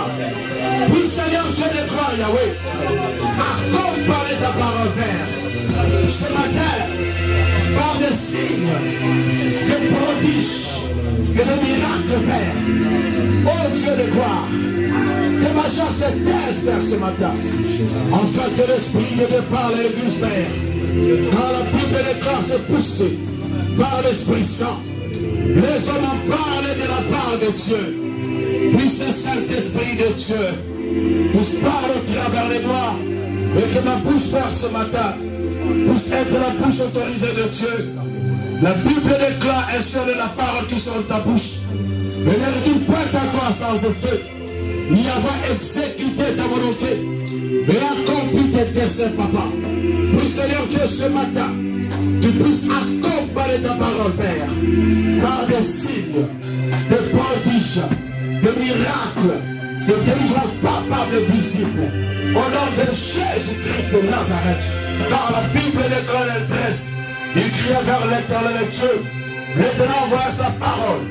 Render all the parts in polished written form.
gloire. Oui, Seigneur, Dieu de gloire, Yahweh. Accompagne ta parole, Père. Ce matin, par des signes, des prodiges et des miracles, Père. Oh Dieu de gloire, que ma chance se taise, Père, ce matin. Enfin que l'Esprit de Dieu parle à l'Église, Père. Quand la Bible déclare se pousser par l'Esprit Saint, les hommes en parlent de la part de Dieu. Puisse le Saint-Esprit de Dieu puisse parler au travers de moi et que ma bouche, Père, ce matin puisse être la bouche autorisée de Dieu. La Bible déclare et seule la parole qui sort de ta bouche. Ne retourne pas à toi sans effet, ni avoir exécuté ta volonté et accompli tes desseins, Papa. Puis Seigneur Dieu, ce matin, tu puisses accompagner ta parole, Père, par des signes, des prodiges, des miracles, des délivrances palpables visibles. Au nom de Jésus-Christ de Nazareth, car la Bible déclare le 13, il cria vers l'Éternel Dieu. L'Éternel envoya sa parole,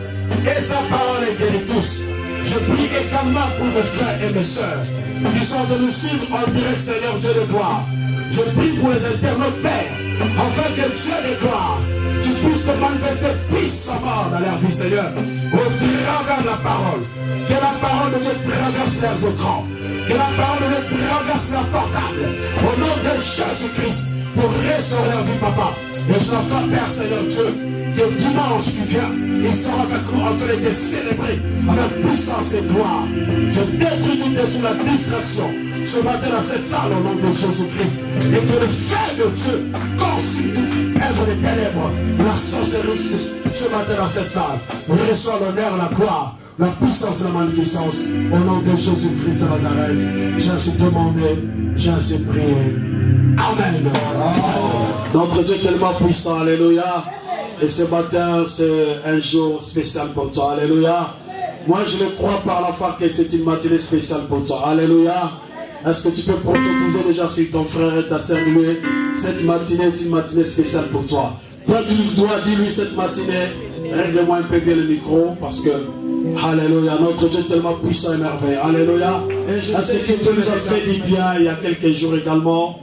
et sa parole est guérie tous. Je prie également pour mes frères et mes sœurs qui sont de nous suivre en direct, Seigneur Dieu de gloire. Je prie pour les internautes, Père, afin que Dieu de gloire, tu puisses te manifester puissamment dans leur vie, Seigneur, au travers de la parole. Que la parole de Dieu traverse leurs écrans, que la parole de Dieu traverse leur portable, au nom de Jésus-Christ, pour restaurer leur vie, Papa. Et je l'enfant, Père, Seigneur Dieu, que dimanche qui vient, il sera avec nous en train de célébrer avec puissance et gloire. Je détruis tout sous la distraction ce matin dans cette salle au nom de Jésus-Christ. Et que le feu de Dieu consume toute œuvre des ténèbres, la sorcellerie ce matin dans cette salle. Reçois l'honneur, la gloire, la puissance et la magnificence au nom de Jésus-Christ de Nazareth. J'ai ainsi demandé, j'ai ainsi prié. Amen. Notre Dieu est tellement puissant, alléluia. Et ce matin, c'est un jour spécial pour toi. Alléluia. Moi, je le crois par la foi que c'est une matinée spéciale pour toi. Alléluia. Est-ce que tu peux prophétiser déjà sur ton frère et ta sœur, lui, cette matinée est une matinée spéciale pour toi. Toi, tu dois dis-lui cette matinée, règle-moi un peu bien le micro, parce que, alléluia, notre Dieu est tellement puissant et merveilleux. Alléluia. Est-ce que tu nous as fait du bien il y a quelques jours également,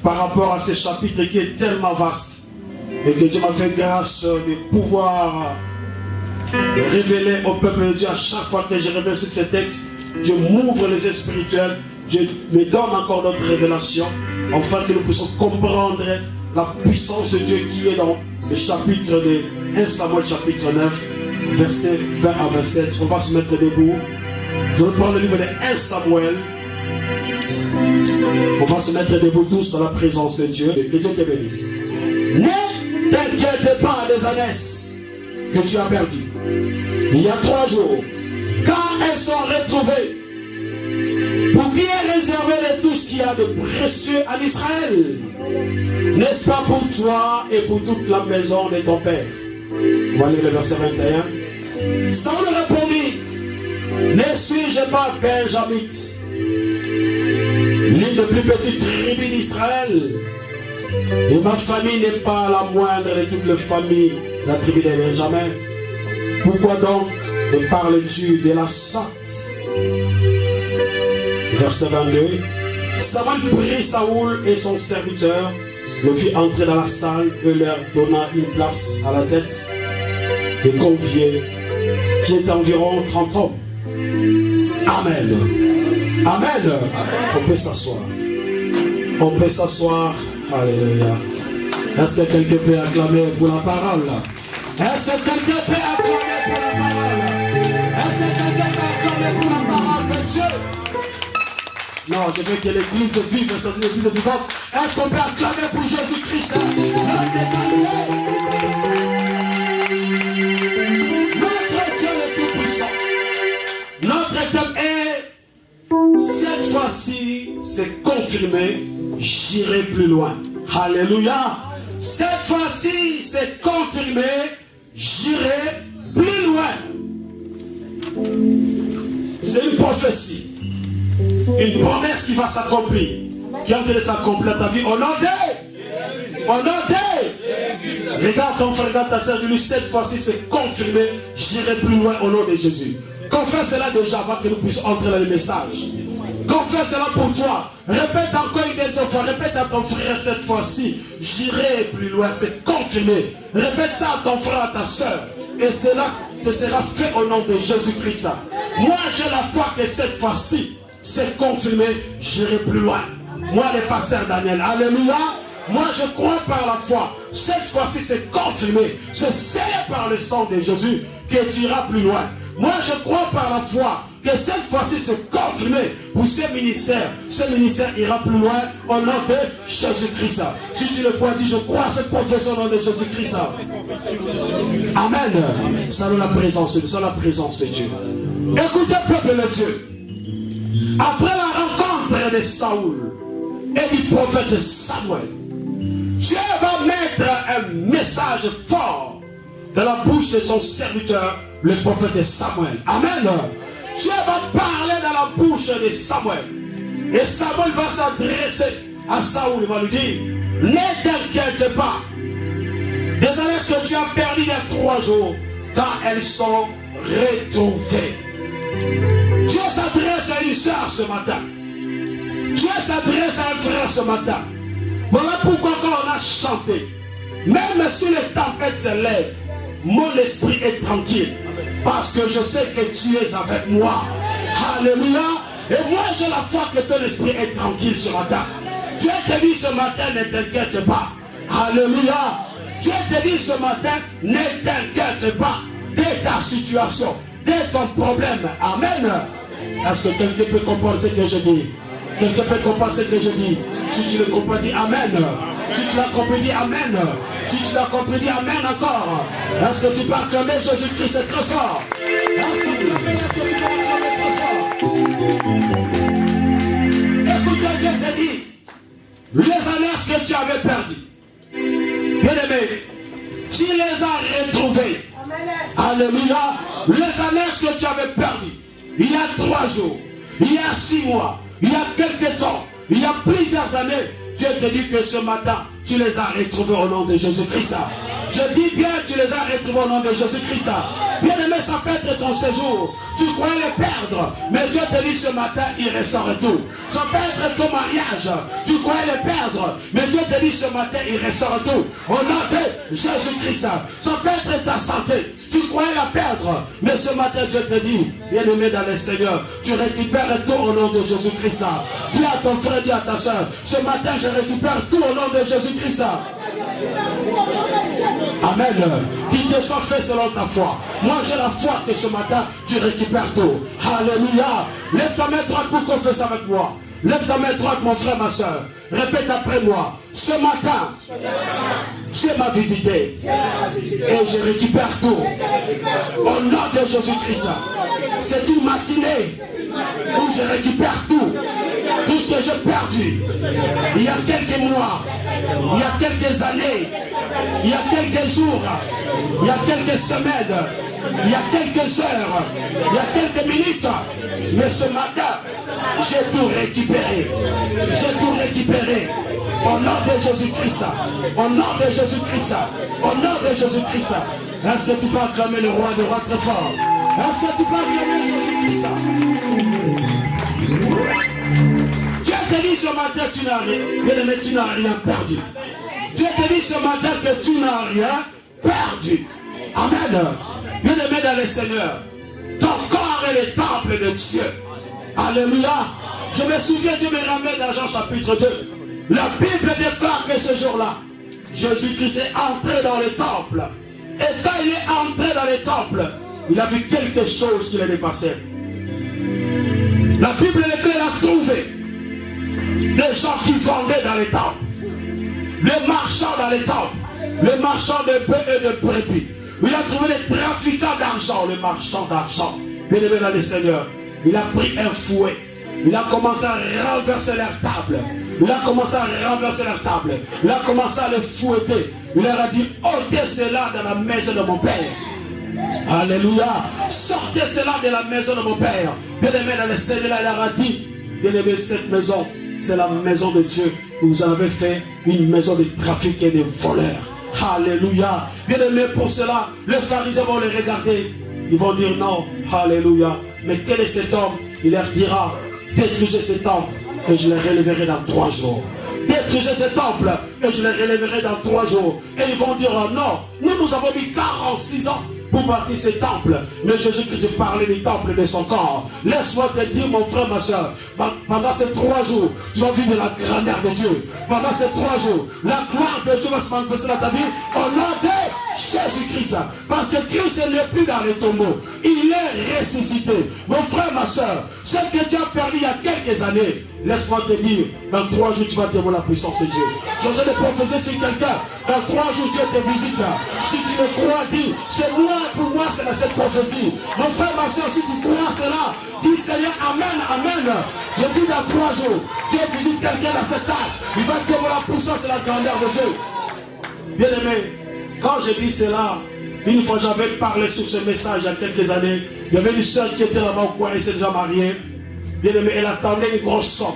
par rapport à ce chapitre qui est tellement vaste. Et que Dieu m'a fait grâce de pouvoir révéler au peuple de Dieu à chaque fois que je révèle sur ce texte. Dieu m'ouvre les yeux spirituels. Dieu me donne encore d'autres révélations. Afin que nous puissions comprendre la puissance de Dieu qui est dans le chapitre de 1 Samuel chapitre 9, versets 20 à 27. On va se mettre debout. Nous allons prendre le livre de 1 Samuel. On va se mettre debout tous dans la présence de Dieu. Que Dieu te bénisse. Ne t'inquiète pas des ânesses que tu as perdues. Il y a 3 jours, quand elles sont retrouvées, pour qui est réservé de tout ce qu'il y a de précieux en Israël, n'est-ce pas pour toi et pour toute la maison de ton père? Voilà le verset 21. Saül répondit, ne suis-je pas benjamite, l'une des plus petites tribus d'Israël? Et ma famille n'est pas la moindre de toutes les familles de la tribu de Benjamin. Pourquoi donc me parles-tu de la sorte? Verset 22. Samuel prit Saül et son serviteur, le fit entrer dans la salle et leur donna une place à la tête des conviés, qui est environ 30 hommes. Amen. Amen. On peut s'asseoir. On peut s'asseoir. Alléluia. Est-ce que quelqu'un peut acclamer pour la parole? Est-ce que quelqu'un peut acclamer pour la parole? Est-ce que quelqu'un peut acclamer pour la parole de Dieu? Non, je veux que l'église vive, c'est une église vivante. Est-ce qu'on peut acclamer pour Jésus-Christ? L'homme de Galilée. Notre Dieu est tout puissant. Notre thème est, cette fois-ci, c'est confirmé. J'irai plus loin. Alléluia. Cette fois-ci, c'est confirmé. J'irai plus loin. C'est une prophétie. Une promesse qui va s'accomplir. Qui est en train de s'accomplir dans ta vie. Au nom de. Au nom de. Regarde ton frère, regarde ta soeur. Dis-lui, cette fois-ci, c'est confirmé. J'irai plus loin au nom de Jésus. Confesse cela déjà avant que nous puissions entrer dans le message. Confesse cela pour toi. Répète encore une deuxième fois. Répète à ton frère cette fois-ci. J'irai plus loin. C'est confirmé. Répète ça à ton frère, à ta soeur. Et cela te sera fait au nom de Jésus-Christ. Moi, j'ai la foi que cette fois-ci, c'est confirmé. J'irai plus loin. Moi, le pasteur Daniel. Alléluia. Moi, je crois par la foi. Cette fois-ci, c'est confirmé. C'est scellé par le sang de Jésus que tu iras plus loin. Moi, je crois par la foi que cette fois-ci, c'est confirmé pour ce ministère. Ce ministère ira plus loin au nom de Jésus-Christ. Si tu le crois, dis, je crois à cette profession au nom de Jésus-Christ. Amen. Salut la présence de Dieu. Écoutez, peuple de Dieu. Après la rencontre de Saoul et du prophète Samuel, Dieu va mettre un message fort dans la bouche de son serviteur, le prophète Samuel. Amen. Dieu va parler dans la bouche de Samuel. Et Samuel va s'adresser à Saoul. Il va lui dire, ne t'inquiète pas. Les années que tu as perdues il y a 3 jours, quand elles sont retrouvées. Dieu s'adresse à une soeur ce matin. Dieu s'adresse à un frère ce matin. Voilà pourquoi quand on a chanté, même si les tempêtes se lèvent, mon esprit est tranquille. Parce que je sais que tu es avec moi. Alléluia. Et moi j'ai la foi que ton esprit est tranquille ce matin. Dieu te dit ce matin, ne t'inquiète pas. Alléluia. Dieu te dit ce matin, ne t'inquiète pas de ta situation, de ton problème. Amen. Est-ce que quelqu'un peut comprendre ce que je dis? Quelqu'un peut comprendre ce que je dis? Si tu le comprends, dis Amen. Si tu l'as compris, dis Amen. Si tu l'as compris, dis Amen encore. Est-ce que tu peux acclamer Jésus-Christ? C'est très fort. Est-ce que tu peux acclamer très fort? Écoute, Dieu te dit, les années que tu avais perdues, bien aimé, tu les as retrouvées. Alléluia. Les années que tu avais perdues, il y a 3 jours, il y a 6 mois, il y a quelques temps, il y a plusieurs années, Dieu te dit que ce matin, tu les as retrouvés au nom de Jésus-Christ. Je dis bien, tu les as retrouvés au nom de Jésus-Christ. Bien aimé, ça peut être ton séjour. Tu croyais les perdre, mais Dieu te dit ce matin, il restaure tout. Ça peut être ton mariage. Tu croyais les perdre, mais Dieu te dit ce matin, il restaure tout. Au nom de Jésus-Christ. Ça peut être ta santé. Tu croyais la perdre, mais ce matin Dieu te dit, bien aimé dans le Seigneur, tu récupères tout au nom de Jésus-Christ. Dis à ton frère, dis à ta soeur, ce matin je récupère tout au nom de Jésus-Christ. Amen. Qu'il te soit fait selon ta foi. Moi j'ai la foi que ce matin tu récupères tout. Alléluia. Lève ta main droite pour confesser avec moi. Lève ta main droite mon frère, ma soeur. Répète après moi. Ce matin, Dieu m'a visité. Et je récupère tout. Au nom de Jésus-Christ. C'est une matinée où je récupère tout. Tout ce que j'ai perdu. Il y a quelques mois. Il y a quelques années. Il y a quelques jours. Il y a quelques semaines. Il y a quelques heures. Il y a quelques minutes. Mais ce matin, j'ai tout récupéré. J'ai tout récupéré. Au nom de Jésus-Christ. Au nom de Jésus-Christ. Au nom de Jésus-Christ. Est-ce que tu peux acclamer le roi des rois très fort? Est-ce que tu peux acclamer Jésus-Christ? Dieu te dit ce matin, tu n'as rien. Bien-aimé, tu n'as rien perdu. Dieu te dit ce matin que tu n'as rien perdu. Amen. Bien-aimé dans le Seigneur, ton corps est le temple de Dieu. Alléluia. Je me souviens, Dieu me ramène dans Jean chapitre 2. La Bible déclare que ce jour-là, Jésus-Christ est entré dans le temple. Et quand il est entré dans le temple, il a vu quelque chose qui l'a dépassé. La Bible déclare a trouvé des gens qui vendaient dans les temples, les marchands dans les temples, les marchands de bœufs et de brebis. Il a trouvé les trafiquants d'argent, les marchands d'argent. Bien aimé dans le Seigneur, il a pris un fouet. Il a commencé à renverser leur table. Il a commencé à renverser leur table. Il a commencé à les fouetter. Il leur a dit, ôtez cela de la maison de mon Père. Alléluia. Sortez cela de la maison de mon Père. Bien aimé dans le Seigneur, il leur a dit, bien aimé, cette maison, c'est la maison de Dieu. Vous avez fait une maison de trafic et de voleurs. Alléluia. Bien aimé, pour cela, les pharisiens vont les regarder. Ils vont dire non. Alléluia. mais quel est cet homme? Il leur dira, détruisez ce temple et je les relèverai dans 3 jours. Détruisez ce temple et je les relèverai dans 3 jours. Et ils vont dire, oh non, nous avons mis 46 ans pour bâtir ce temple. Mais Jésus-Christ parlait du temple de son corps. Laisse-moi te dire, mon frère, ma soeur, pendant ces 3 jours, tu vas vivre la grandeur de Dieu. Pendant ces 3 jours, la gloire de Dieu va se manifester dans ta vie au nom de Jésus-Christ. Parce que Christ n'est plus dans les tombeaux. Il est ressuscité. Mon frère, ma soeur, ce que Dieu a perdu il y a quelques années, laisse-moi te dire, dans 3 jours, tu vas dévoiler la puissance de Dieu. Je suis en train de prophétiser sur quelqu'un. Dans 3 jours, Dieu te visite. Si tu le crois, dis, c'est moi, pour moi, c'est cette prophétie. Mon frère, ma soeur, si tu crois cela, dis Seigneur, amen, amen. Je dis dans 3 jours, Dieu visite quelqu'un dans cette salle. Il va dévoiler la puissance et la grandeur de Dieu. Bien aimé, quand je dis cela, une fois j'avais parlé sur ce message il y a quelques années. Il y avait une soeur qui était là-bas au coin, elle s'est déjà mariée. Bien aimé, elle attendait une grosse somme.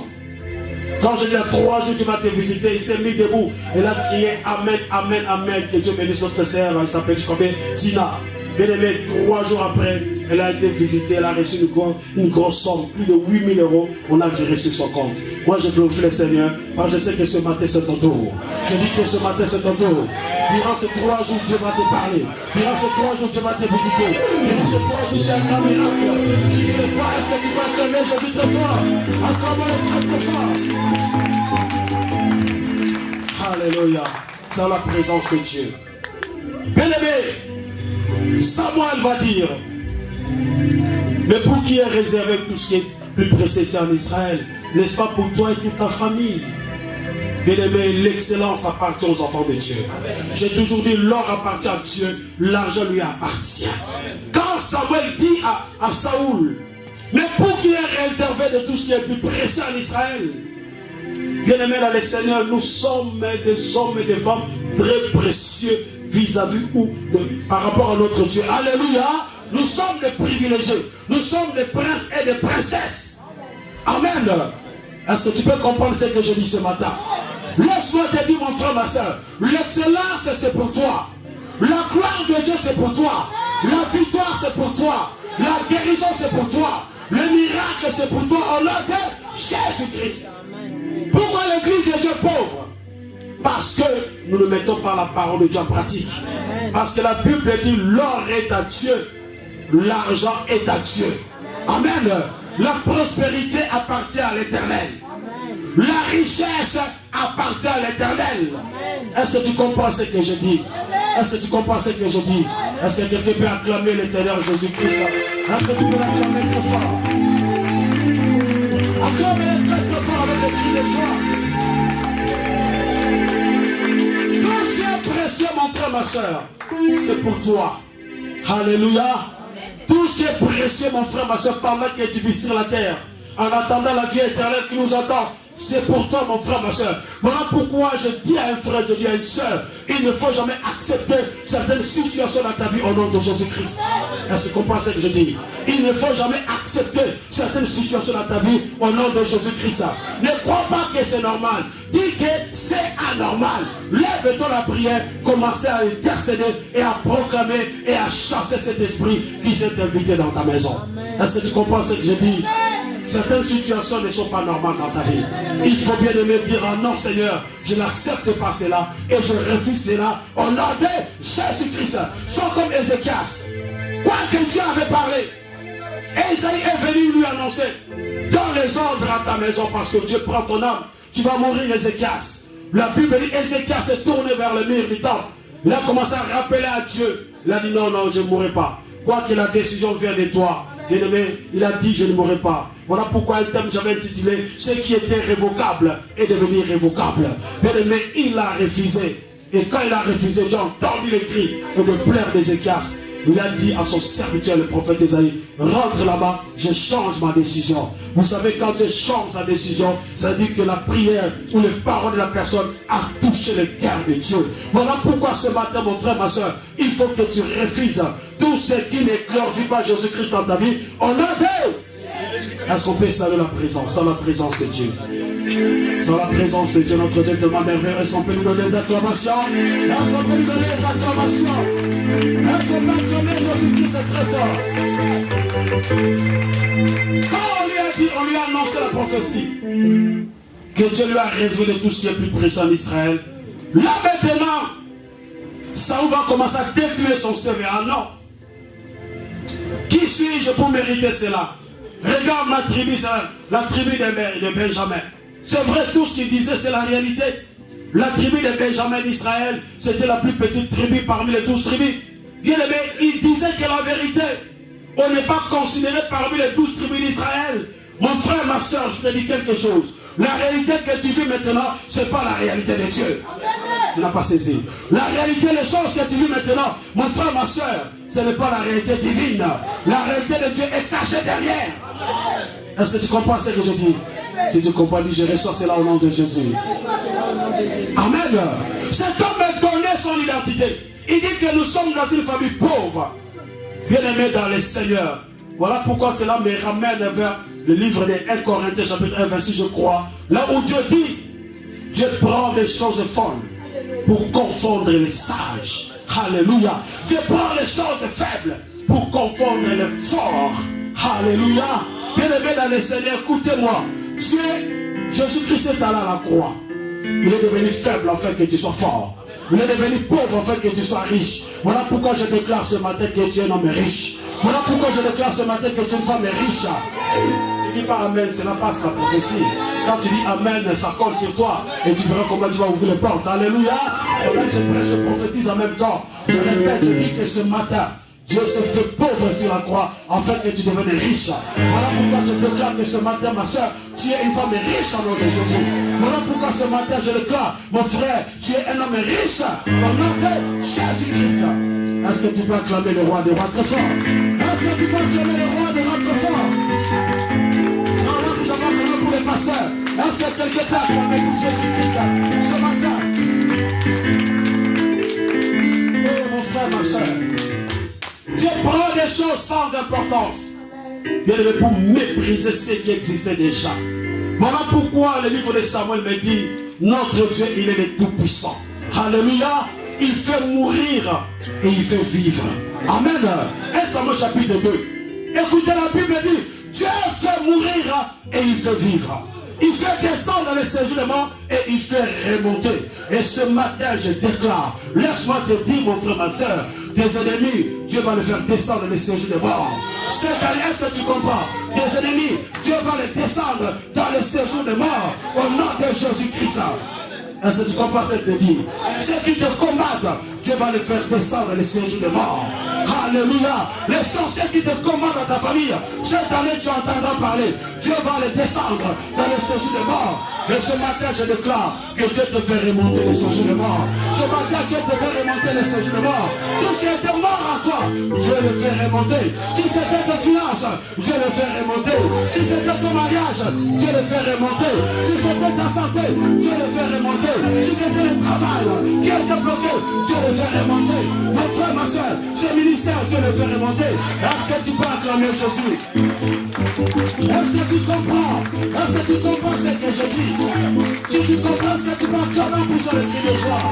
Quand je dis à 3 jours tu vas te visiter, il s'est mis debout. Elle a crié amen, amen, amen. Que Dieu bénisse notre sœur. Elle s'appelle, je connais, Tina. Bien aimé, 3 jours après, elle a été visitée. Elle a reçu une grosse somme, plus de 8 000 €. On a viré sur son compte. Moi, je glorifie le Seigneur. Parce que je sais que ce matin, c'est ton tour. Je dis que ce matin, c'est ton tour. Durant ces 3 jours, Dieu va te parler. Durant ces 3 jours, Dieu va te visiter. Durant ces 3 jours, tu as un grand miracle. Si tu ne crois, est-ce que tu peux acclamer Jésus très fort? Acclame-le très très fort. Alléluia. C'est la présence de Dieu. Bien-aimé, Samuel va dire, mais pour qui est réservé tout ce qui est plus précieux en Israël, n'est-ce pas pour toi et toute ta famille? Bien-aimé, l'excellence appartient aux enfants de Dieu. J'ai toujours dit, l'or appartient à Dieu, l'argent lui appartient. Quand Samuel dit à Saoul, mais pour qui est réservé de tout ce qui est plus précieux en Israël? Bien-aimé dans le Seigneur, nous sommes des hommes et des femmes très précieux vis-à-vis par rapport à notre Dieu. Alléluia. Nous sommes des privilégiés. Nous sommes des princes et des princesses. Amen. Est-ce que tu peux comprendre ce que je dis ce matin? Laisse-moi te dire, mon frère, ma soeur, l'excellence c'est pour toi. La gloire de Dieu c'est pour toi. La victoire c'est pour toi. La guérison c'est pour toi. Le miracle c'est pour toi au nom de Jésus-Christ. Pourquoi l'église de Dieu est pauvre? Parce que nous ne mettons pas la parole de Dieu en pratique. Parce que la Bible dit l'or est à Dieu, l'argent est à Dieu. Amen. La prospérité appartient à l'Éternel. La richesse appartient à l'Éternel. Est-ce que tu comprends ce que je dis? Est-ce que tu comprends ce que je dis? Est-ce que quelqu'un peut acclamer l'Éternel Jésus-Christ? Est-ce que tu peux l'acclamer très fort? Acclamez très très fort avec le cri de joie. Tout ce qui est précieux, mon frère, ma soeur, c'est pour toi. Alléluia. Tout ce qui est précieux, mon frère, ma soeur, pendant qu'il est difficile sur la terre, en attendant la vie éternelle qui nous attend, c'est pour toi, mon frère, ma soeur. Voilà pourquoi je dis à un frère, je dis à une soeur, il ne faut jamais accepter certaines situations dans ta vie au nom de Jésus-Christ. Est-ce que tu comprends ce que je dis? Il ne faut jamais accepter certaines situations dans ta vie au nom de Jésus-Christ. Ne crois pas que c'est normal. Dis que c'est anormal. Lève-toi la prière, commencez à intercéder et à proclamer et à chasser cet esprit qui s'est invité dans ta maison. Est-ce que tu comprends ce que je dis? Certaines situations ne sont pas normales dans ta vie. Il faut bien aimer dire, ah non Seigneur, je n'accepte pas cela et je refuse cela au nom de Jésus-Christ. Sois comme Ézéchias. Quoi que Dieu avait parlé, Esaïe est venu lui annoncer, donne les ordres à ta maison parce que Dieu prend ton âme. Tu vas mourir, Ézéchias. La Bible dit, Ézéchias s'est tourné vers le mur du temple. Il a commencé à rappeler à Dieu. Il a dit, non, non, je ne mourrai pas. Quoi que la décision vienne de toi. Bien-aimé, il a dit, je ne mourrai pas. Voilà pourquoi un thème j'avais intitulé, ce qui était révocable est devenu irrévocable. Bien-aimé, il a refusé. Et quand il a refusé, j'ai entendu les cris et le pleurs d'Ézéchias. Il a dit à son serviteur, le prophète Esaïe, rentre là-bas, je change ma décision. Vous savez, quand je change sa décision, ça veut dire que la prière ou les paroles de la personne a touché le cœur de Dieu. Voilà pourquoi ce matin, mon frère, ma soeur, il faut que tu refuses tout ce qui ne glorifie pas Jésus-Christ dans ta vie. On a deux. Est-ce qu'on peut saluer la présence, sans la présence de Dieu? Sans la présence de Dieu, notre Dieu tellement merveilleux. Est-ce qu'on peut nous donner des acclamations? Est-ce qu'on peut nous donner des acclamations? Est-ce qu'on peut acclamer Jésus-Christ très fort? Quand on lui a dit, on lui a annoncé la prophétie, que Dieu lui a révélé tout ce qui est plus précieux en Israël. Là maintenant, Saül va commencer à décliner son CV. Ah non. Qui suis-je pour mériter cela? Regarde ma tribu, c'est la tribu de Benjamin. C'est vrai, tout ce qu'il disait, c'est la réalité. La tribu de Benjamin d'Israël, c'était la plus petite tribu parmi les 12 tribus. Bien aimé, il disait que la vérité, on n'est pas considéré parmi les 12 tribus d'Israël. Mon frère, ma soeur, je te dis quelque chose. La réalité que tu vis maintenant, ce n'est pas la réalité de Dieu. Tu n'as pas saisi. La réalité, les choses que tu vis maintenant, mon frère, ma soeur, ce n'est pas la réalité divine. La réalité de Dieu est cachée derrière. Est-ce que tu comprends ce que je dis? Si tu comprends, dis, je reçois cela au nom de Jésus. Amen. Cet homme a donné son identité. Il dit que nous sommes dans une famille pauvre, bien aimé dans le Seigneur. Voilà pourquoi cela me ramène vers le livre de 1 Corinthiens chapitre 1 verset je crois. Là où Dieu dit, Dieu prend des choses folles pour confondre les sages. Alléluia. Dieu prend les choses faibles pour confondre les forts. Alléluia. Bien aimé dans le Seigneur, écoutez-moi. Dieu, Jésus-Christ est allé à la croix. Il est devenu faible afin que tu sois fort. Il est devenu pauvre afin que tu sois riche. Voilà pourquoi je déclare ce matin que tu es un homme riche. Voilà pourquoi je déclare ce matin que tu es une femme riche. Tu dis pas Amen, cela passe la prophétie. Quand tu dis Amen, ça colle sur toi. Et tu verras comment tu vas ouvrir les portes. Alléluia. Pendant que je prêche, je prophétise en même temps. Je répète, je dis que ce matin, Dieu se fait pauvre sur la croix afin que tu deviennes riche. Voilà pourquoi je déclare que ce matin, ma soeur, tu es une femme riche au nom de Jésus. Voilà pourquoi ce matin, je déclare, mon frère, tu es un homme riche au nom de Jésus-Christ. Est-ce que tu peux acclamer le roi des rois très fort? Est-ce que tu peux acclamer le roi des rois très fort? Non, non, nous avons acclamé pour les pasteurs. Est-ce que quelqu'un peut acclamer pour Jésus-Christ ce matin? Oh, mon frère, ma soeur, Dieu prend des choses sans importance. Bien aimé, pour mépriser ce qui existait déjà. Voilà pourquoi le livre de Samuel me dit, notre Dieu, il est le Tout-Puissant. Alléluia. Il fait mourir et il fait vivre. Amen. 1 Samuel chapitre 2. Écoutez, la Bible dit, Dieu fait mourir et il fait vivre. Il fait descendre dans les séjours des morts et il fait remonter. Et ce matin, je déclare, laisse-moi te dire, mon frère, ma soeur, tes ennemis, Dieu va les faire descendre dans les séjours des morts. Cette année, est-ce que tu comprends? Tes ennemis, Dieu va les descendre dans les séjours des morts au nom de Jésus-Christ. Est-ce que tu comprends ce que je te dis? Ceux qui te combattent, Dieu va les faire descendre dans les séjours des morts. Alléluia. Les sorciers qui te commandent dans ta famille, cette année tu entendras parler. Dieu va les descendre dans les séjours des morts. Et ce matin je déclare que Dieu te fait remonter les séjours des morts. Ce matin Dieu te fait remonter les séjours des morts. Tout ce qui était mort en toi, Dieu le fait remonter. Si c'était tes finances, Dieu le fait remonter. Si c'était ton mariage, Dieu le fait remonter. Si c'était ta santé, Dieu le fait remonter. Si c'était le travail qui était bloqué, Dieu le fait remonter. Mon frère, ma soeur, ce ministère, Dieu le fait remonter. Est-ce que tu peux acclamer Jésus? Est-ce que tu comprends? Est-ce que tu comprends ce que je dis? Si tu comprends ce que tu peux acclamer pour ça, le cri de joie.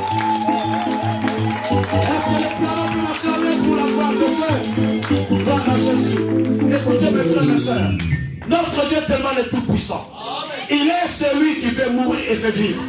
Est-ce que les parents peuvent acclamer pour la gloire de Dieu? Gloire à Jésus. Écoutez mes frères et mes soeurs, notre Dieu est tellement le Tout-Puissant. Il est celui qui fait mourir et fait vivre.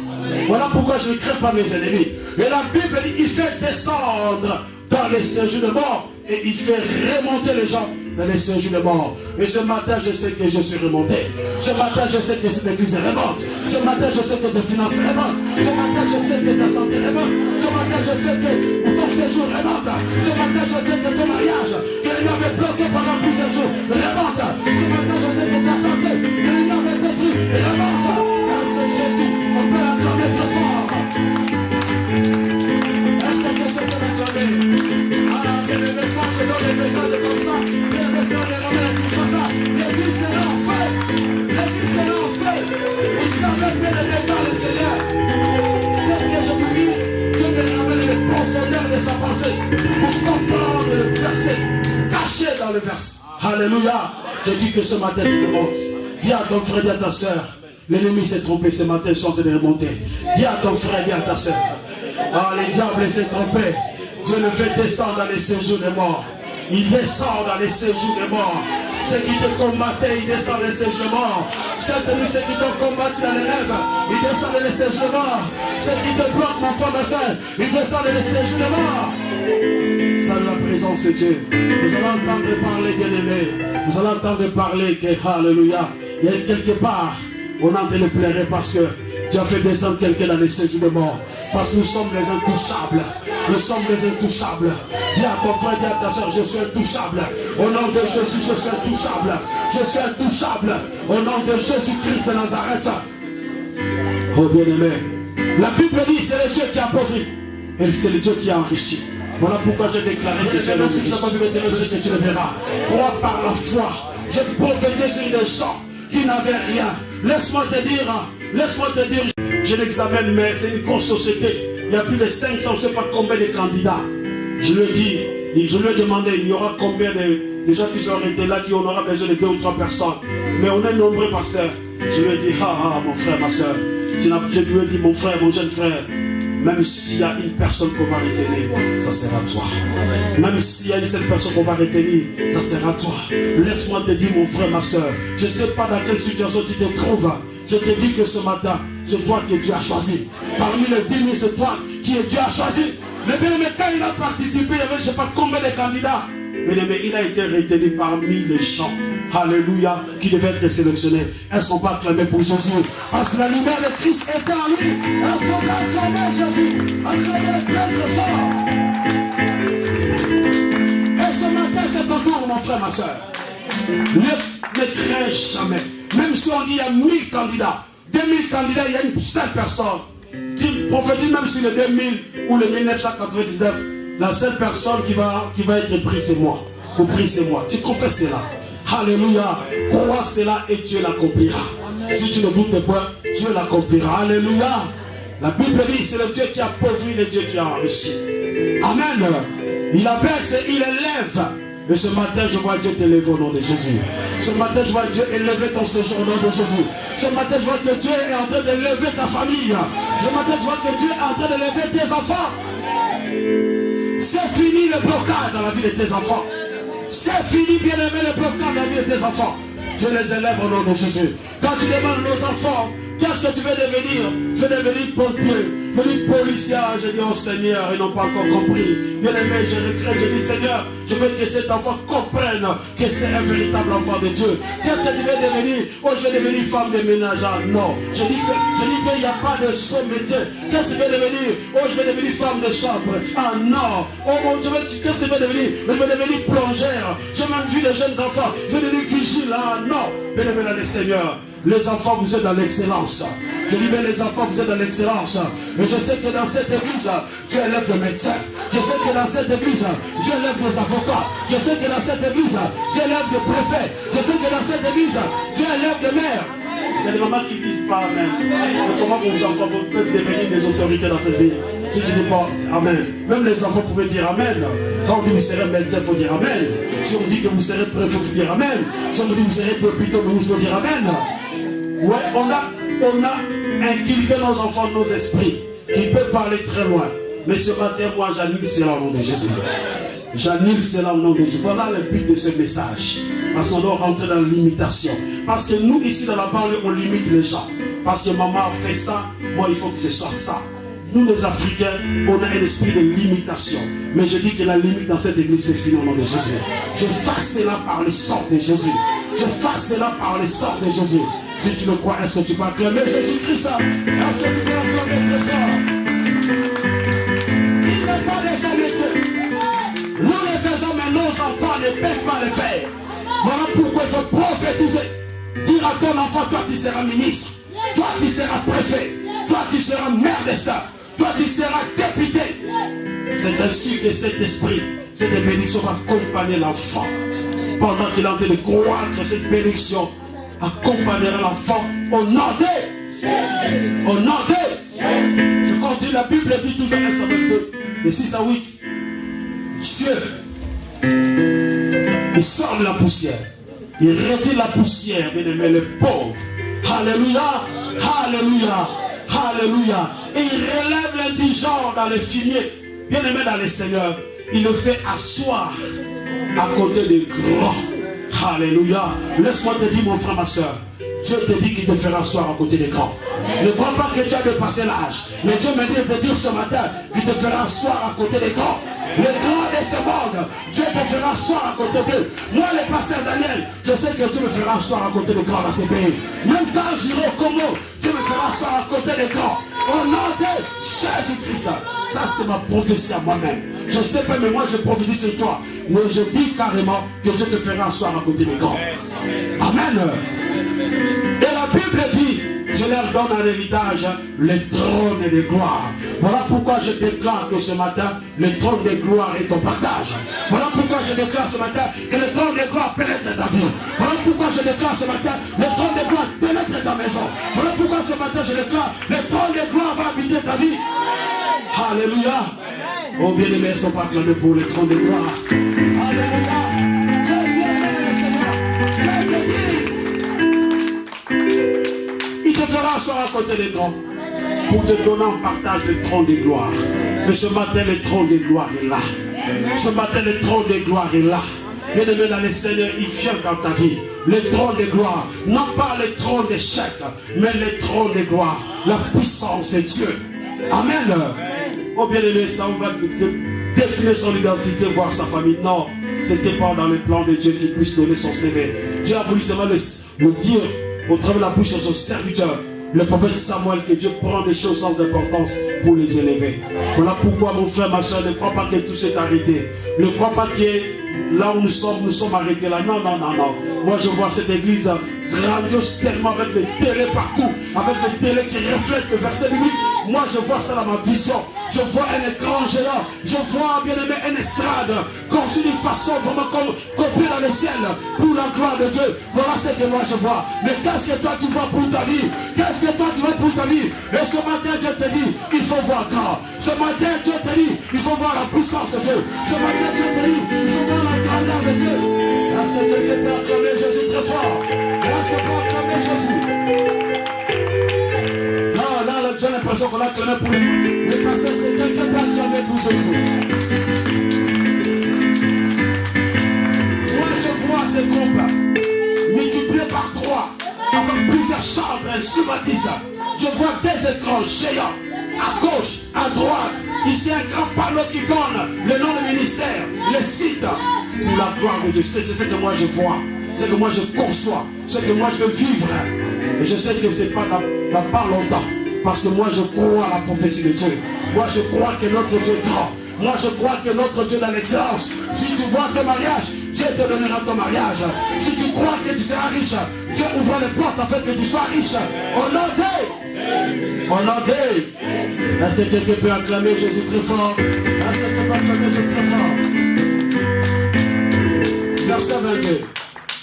Voilà pourquoi je ne crains pas mes ennemis. Et la Bible dit, il fait descendre dans les séjours de mort et il fait remonter les gens dans les séjours de mort. Et ce matin, je sais que je suis remonté. Ce matin, je sais que cette église remonte. Ce matin, je sais que tes finances remontent. Ce matin, je sais que ta santé remonte. Ce matin, je sais que ton séjour remonte. Ce matin, je sais que ton mariage, qu'il avait bloqué pendant plusieurs jours, remonte. Ce matin, je sais que ta santé, qu'il avait détruit, remonte. Parce que Jésus, on peut l'acclamer très fort. Est-ce que quelqu'un peut l'acclamer? Ah, bien aimé, quand je donne des messages comme ça, bien aimé, c'est l'église sera en feu. L'église sera en feu. Vous savez bien aimé dans le Seigneur. Ce que je vous dis, Dieu me ramène les profondeurs de sa pensée pour comprendre le verset caché dans le verset. Alléluia. Je dis que ce matin tu remontes. Dis à ton frère, dis à ta soeur. L'ennemi s'est trompé ce matin, ils sont en train de remonter. Dis à ton frère, dis à ta soeur. Ah, les diables s'est trompé. Dieu le fait descendre dans les séjours des morts. Il descend dans les séjours des morts. Ceux qui te combattaient, ils descendent les sièges de mort. Ceux qui t'ont combattu dans les rêves, ils descendent les sièges de mort. Ceux qui te bloquent, mon frère, ma soeur, ils descendent les sièges de mort. Salut la présence de Dieu. Nous allons entendre parler, bien-aimés. Nous allons entendre parler que, alléluia, il y a quelque part, on est en train de pleurer parce que tu as fait descendre quelqu'un dans les sièges de mort. Parce que nous sommes les intouchables. Nous sommes les intouchables. Dis à ton frère, dis à ta soeur, je suis intouchable. Au nom de Jésus, je suis intouchable. Je suis intouchable. Au nom de Jésus-Christ de Nazareth. Oh bien-aimé, la Bible dit c'est le Dieu qui a appauvri. Et c'est le Dieu qui a enrichi. Voilà pourquoi j'ai déclaré que tu même si tu n'as pas vu le témoignage, que tu le verras. Crois par la foi. J'ai prophétisé sur des gens qui n'avaient rien. Laisse-moi te dire, je l'examine, mais c'est une grosse société. Il y a plus de 500, je ne sais pas combien de candidats. Je lui ai dit, je lui ai demandé, il y aura combien de gens qui sont arrêtés là, qui on aura besoin de 2 ou 3 personnes. Mais on est nombreux, pasteur. Je lui ai dit, mon frère, ma soeur. Je lui ai dit, mon frère, mon jeune frère, même s'il y a une personne qu'on va retenir, ça sera toi. Même s'il y a une seule personne qu'on va retenir, ça sera toi. Laisse-moi te dire, mon frère, ma soeur, je ne sais pas dans quelle situation tu te trouves. Je te dis que ce matin, c'est toi que Dieu a choisi. Parmi les 10 000, c'est toi qui Dieu a choisi. Mais bien aimé, quand il a participé, il y avait je ne sais pas combien de candidats. Mais il a été retenu parmi les gens. Alléluia, qui devaient être sélectionnés. Est-ce qu'on peut acclamer pour Jésus? Parce que la lumière de Christ est en lui. Est-ce qu'on peut acclamer Jésus? Acclamer très très fort. Et ce matin, c'est ton tour, mon frère, ma soeur. Ne crains jamais. Même si on dit il y a 1000 candidats, 2000 candidats, il y a une seule personne. Tu prophétises même si le 2000 ou le 1999, la seule personne qui va être prise, c'est moi. Ou prise, c'est moi. Tu confesses cela. Alléluia. Crois cela et Dieu l'accomplira. Si tu ne doutes pas, Dieu l'accomplira. Alléluia. La Bible dit, c'est le Dieu qui a appauvri, le Dieu qui a enrichi. Amen. Il abaisse et il élève. Et ce matin, je vois Dieu t'élever au nom de Jésus. Ce matin, je vois Dieu élever ton séjour au nom de Jésus. Ce matin, je vois que Dieu est en train d'élever ta famille. Ce matin, je vois que Dieu est en train d'élever tes enfants. C'est fini le blocage dans la vie de tes enfants. C'est fini, bien-aimé, le blocage dans la vie de tes enfants. Dieu les élève au nom de Jésus. Quand tu demandes aux enfants, qu'est-ce que tu veux devenir? Je veux devenir pompier, je veux devenir policier. Je dis au Seigneur, ils n'ont pas encore compris. Bien aimé, je regrette, je dis Seigneur, je veux que cet enfant comprenne que c'est un véritable enfant de Dieu. Qu'est-ce que tu veux devenir? Oh, je veux devenir femme de ménage. Non. Je dis qu'il n'y a pas de son métier. Qu'est-ce que tu veux devenir? Oh, je veux devenir femme de chambre. Ah non. Oh, qu'est-ce que tu veux devenir? Je veux devenir plongeur. J'ai même vu les jeunes enfants. Je veux devenir vigile. Ah non. Bien aimé, le Seigneur. Les enfants, vous êtes dans l'excellence. Je dis, mais les enfants, vous êtes dans l'excellence. Et je sais que dans cette église, Dieu élève le médecin. Je sais que dans cette église, Dieu élève les avocats. Je sais que dans cette église, Dieu élève le préfet. Je sais que dans cette église, Dieu élève le maire. Il y a des mamans qui disent pas Amen. Mais comment vos enfants peuvent devenir des autorités dans cette vie? Si tu dis pas Amen. Même les enfants pouvaient dire Amen. Quand on dit vous serez médecin, il faut dire Amen. Si on dit que vous serez préfet, il faut dire Amen. Si on dit que vous serez député, il faut dire Amen. Ouais, on a inculqué nos enfants, nos esprits, qui peuvent parler très loin. Mais ce matin, moi, j'annule cela au nom de Jésus. J'annule cela au nom de Jésus. Voilà le but de ce message. Parce qu'on doit rentrer dans l'imitation. Parce que nous, ici, dans la banlieue, on limite les gens. Parce que maman a fait ça, moi, il faut que je sois ça. Nous, les Africains, on a un esprit de limitation. Mais je dis que la limite dans cette église, c'est fini au nom de Jésus. Je fasse cela par le sang de Jésus. Je fasse cela par le sang de Jésus. Si tu le crois, est-ce que tu peux acclamer Jésus-Christ? Est-ce que tu peux acclamer très fort? Il n'est pas de son métier. Nous le faisons, mais nos enfants ne peuvent pas le faire. Voilà pourquoi il faut prophétiser. Dire à ton enfant, toi tu seras ministre. Toi tu seras préfet. Toi tu seras maire d'État. Toi tu seras député. C'est ainsi que cet esprit, cette bénédiction va accompagner l'enfant. Pendant qu'il est en train de croître, cette bénédiction accompagnera l'enfant au nom de Jésus. Au nom de Jésus. Je continue, la Bible dit toujours 1 Samuel 2, de 6 à 8. Dieu, il sort de la poussière. Il retire la poussière, bien aimé, le pauvre. Alléluia, alléluia, alléluia. Et il relève l'indigent dans les fumiers. Bien aimé dans le Seigneur, il le fait asseoir à côté des grands. Alléluia. Laisse-moi te dire, mon frère, ma soeur, Dieu te dit qu'il te fera asseoir à côté des grands. Ne crois pas que tu as dépassé l'âge. Mais Dieu me dit de te dire ce matin qu'il te fera asseoir à côté des grands. Les grands de ce monde, Dieu te fera asseoir à côté d'eux. Moi, le pasteur Daniel, je sais que Dieu me fera asseoir à côté des grands dans ces pays. Même quand j'irai au Congo, Dieu me fera asseoir à côté des grands. Au nom de Jésus-Christ. Ça, c'est ma prophétie à moi-même. Je ne sais pas, mais moi, je prophétise sur toi. Mais je dis carrément que Dieu te fera asseoir à côté des grands. Amen. Et la Bible dit, Dieu leur donne en héritage les trônes de gloire. Voilà pourquoi je déclare que ce matin, le trône de gloire est ton partage. Voilà pourquoi je déclare ce matin que le trône de gloire pénètre ta vie. Voilà pourquoi je déclare ce matin, le trône de gloire pénètre ta maison. Voilà pourquoi ce matin je déclare, le trône de gloire va habiter ta vie. Alléluia. Oh bien-aimés, est-ce qu'on peut acclamer pour le trône de gloire? Alléluia. Dieu est bien-aimé le Seigneur. Dieu te dit, il te fera asseoir à côté des grands pour te donner en partage le trône de gloire. Et ce matin, le trône de gloire est là. Ce matin, le trône de gloire est là. Bien-aimé dans le Seigneur, il vient dans ta vie. Le trône de gloire, non pas le trône d'échec, mais le trône de gloire, la puissance de Dieu. Amen. Oh bien-aimé, ça on va définir son identité, voir sa famille. Non, c'était pas dans le plan de Dieu qu'il puisse donner son CV. Dieu a voulu seulement le dire au travers de la bouche de son serviteur, le prophète Samuel, que Dieu prend des choses sans importance pour les élever. Voilà pourquoi mon frère, ma soeur, ne crois pas que tout s'est arrêté. Ne crois pas que là où nous sommes arrêtés là. Non, non, non, non. Moi je vois cette église grandiose tellement avec les télés partout, avec les télés qui reflètent le verset biblique. Moi je vois ça dans ma vision. Je vois un écran géant. Je vois, bien aimé, une estrade conçue d'une façon vraiment comme copiée dans le ciel pour la gloire de Dieu. Voilà ce que moi je vois. Mais qu'est-ce que toi tu vois pour ta vie? Qu'est-ce que toi tu vois pour ta vie? Et ce matin Dieu te dit, il faut voir grand. Ce matin Dieu te dit, il faut voir la puissance de Dieu. Ce matin Dieu te dit, il faut voir la grandeur de Dieu. Est-ce que quelqu'un peut acclamer Jésus très fort? Est-ce que peut acclamer Jésus? J'ai l'impression qu'on a acclamé pour les pasteurs, c'est quelqu'un qui a acclamé pour Jésus. Moi je vois ce groupe multiplié par 3 avec plusieurs chambres instrumentistes. Je vois des écrans géants à gauche, à droite. Ici un grand panneau qui donne le nom du ministère, le site pour la gloire de Dieu. C'est ce que moi je vois, c'est ce que moi je conçois, ce que moi je veux vivre. Et je sais que ce n'est pas dans pas longtemps. Parce que moi je crois à la prophétie de Dieu. Moi je crois que notre Dieu est grand. Moi je crois que notre Dieu est dans l'excellence. Si tu vois ton mariage, Dieu te donnera ton mariage. Si tu crois que tu seras riche, Dieu ouvre les portes afin que tu sois riche. Au nom de... Au nom de... Est-ce que quelqu'un peut acclamer Jésus très fort? Est-ce que quelqu'un peut acclamer Jésus très fort? Verset 22.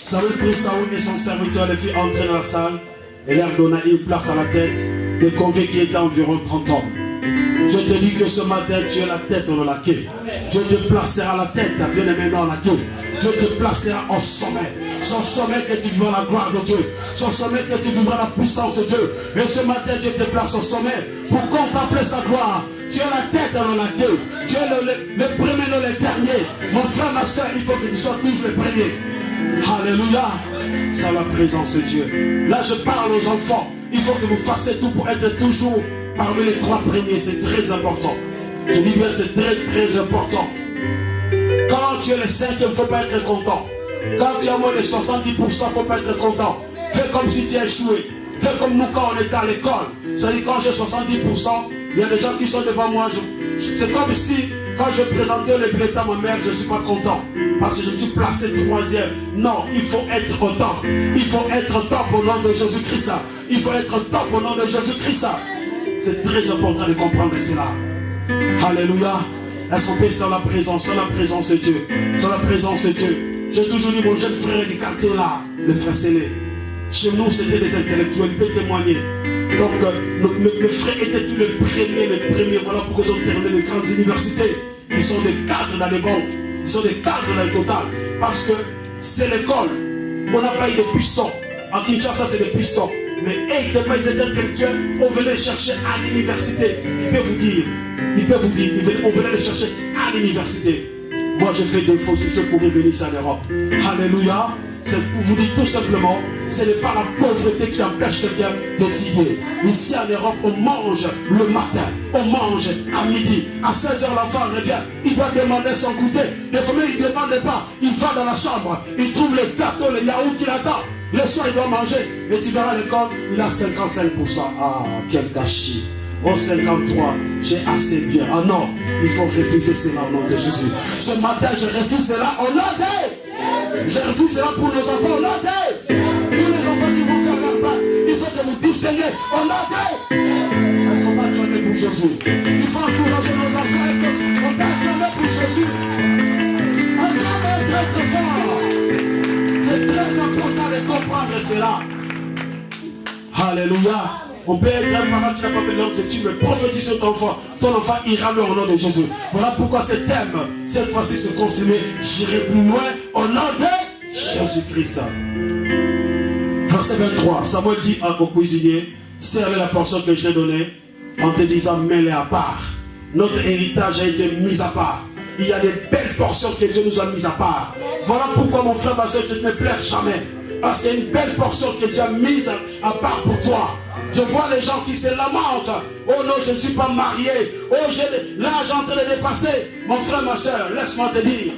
Saül prit Saül et son serviteur les fit entrer dans la salle et leur donna une place à la tête des conviés qui étaient environ 30 hommes. Dieu te dit que ce matin tu es la tête dans la queue. Dieu te placera la tête, bien aimé, dans la queue. Dieu te placera au sommet. Son sommet que tu vivras la gloire de Dieu. Son sommet que tu vivras la puissance de Dieu. Et ce matin Dieu te place au sommet pour contempler sa gloire. Tu es la tête dans la queue. Tu es le premier, non le dernier. Mon frère, ma soeur, il faut que tu sois toujours le premier. Alléluia. C'est la présence de Dieu. Là je parle aux enfants. Il faut que vous fassiez tout pour être toujours parmi les 3 premiers. C'est très important. Je dis bien, c'est très très important. Quand tu es le 5e, il ne faut pas être content. Quand tu as moins de 70%, il ne faut pas être content. Fais comme si tu as échoué. Fais comme nous quand on était à l'école. C'est-à-dire quand j'ai 70%, il y a des gens qui sont devant moi. C'est comme si, quand je présentais le bulletin à ma mère, je ne suis pas content. Parce que je me suis placé 3e. Non, il faut être au top. Il faut être au top au nom de Jésus-Christ. Il faut être au top au nom de Jésus-Christ. C'est très important de comprendre cela. Alléluia. Est-ce qu'on peut sur la présence de Dieu? Sur la présence de Dieu. J'ai toujours dit, mon jeune frère du quartier là, le frère Célé. Chez nous, c'était des intellectuels, il peut témoigner. Donc, mes frères étaient tous les premiers. Voilà pourquoi ils ont terminé les grandes universités. Ils sont des cadres dans les banques. Ils sont des cadres dans le total. Parce que c'est l'école. On n'a pas eu de pistons. En Kinshasa, c'est des pistons. Mais ils n'étaient pas des intellectuels. On venait les chercher à l'université. Il peut vous dire. On venait les chercher à l'université. Moi, j'ai fait 2 fois, je pourrais venir ici en Europe. Alléluia. c'est pour vous dire tout simplement, ce n'est pas la pauvreté qui empêche quelqu'un d'étudier. Ici en Europe, on mange le matin, on mange à midi. À 16h, l'enfant revient, il doit demander son goûter. Les familles, il ne demande pas, il va dans la chambre, il trouve le gâteau, le yaourt qu'il attend. Le soir, il doit manger. Et tu verras à l'école, il a 55%. Ah, quel gâchis. Oh 53, j'ai assez bien. Ah non, il faut refuser cela au nom de Jésus. Ce matin, je refuse cela au nom de... Je refuse cela pour nos enfants au nom de... Tous les enfants qui vont faire leur bac, il faut que vous distinguez au nom de... Est-ce qu'on va acclamer pour Jésus? Il faut encourager nos enfants. Est-ce qu'on va acclamer pour Jésus? Acclamer très très fort. C'est très important de comprendre cela. Alléluia. On peut être un parent qui n'a pas fait l'homme, c'est tu me prophétises sur ton enfant ira mieux au nom de Jésus. Voilà pourquoi ce thème, cette fois-ci, se consommer. J'irai plus loin au nom de Jésus-Christ. Verset 23, Samuel dit au cuisinier, serre la portion que je t'ai donnée en te disant, mets-les à part. Notre héritage a été mis à part. Il y a des belles portions que Dieu nous a mises à part. Voilà pourquoi mon frère, ma soeur, tu ne me pleures jamais. Parce qu'il y a une belle portion que Dieu a mise à part pour toi. Je vois les gens qui se lamentent. Oh non, je ne suis pas marié. Oh, l'âge est en train de dépasser. Mon frère, ma soeur, laisse-moi te dire,